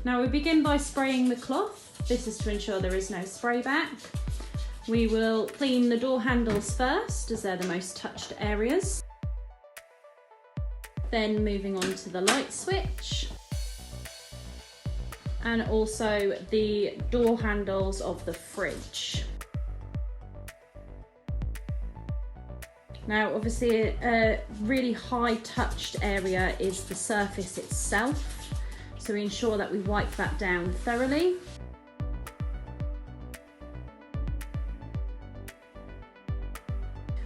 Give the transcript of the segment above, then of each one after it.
Now we begin by spraying the cloth. This is to ensure there is no spray back. We will clean the door handles first, as they're the most touched areas. Then moving on to the light switch. And also the door handles of the fridge. Now obviously a really high touched area is the surface itself, so we ensure that we wipe that down thoroughly.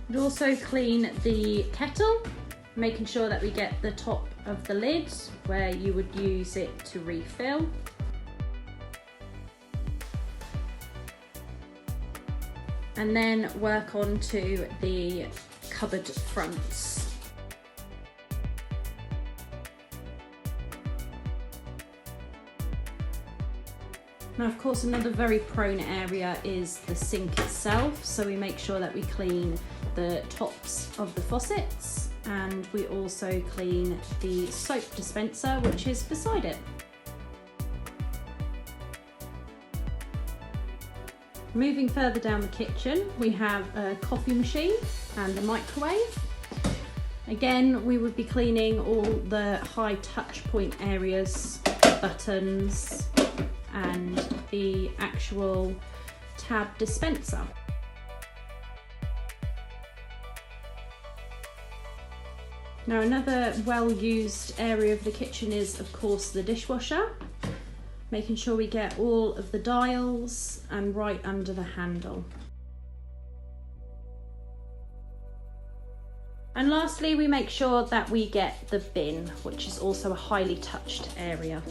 We'd also clean the kettle, making sure that we get the top of the lid where you would use it to refill. And then work on to the cupboard fronts. Now of course another very prone area is the sink itself, so we make sure that we clean the tops of the faucets, and we also clean the soap dispenser which is beside it. Moving further down the kitchen, we have a coffee machine and a microwave. Again, we would be cleaning all the high touch point areas, buttons, and the actual tab dispenser. Now another well-used area of the kitchen is of course the dishwasher. Making sure we get all of the dials and right under the handle. And lastly, we make sure that we get the bin, which is also a highly touched area.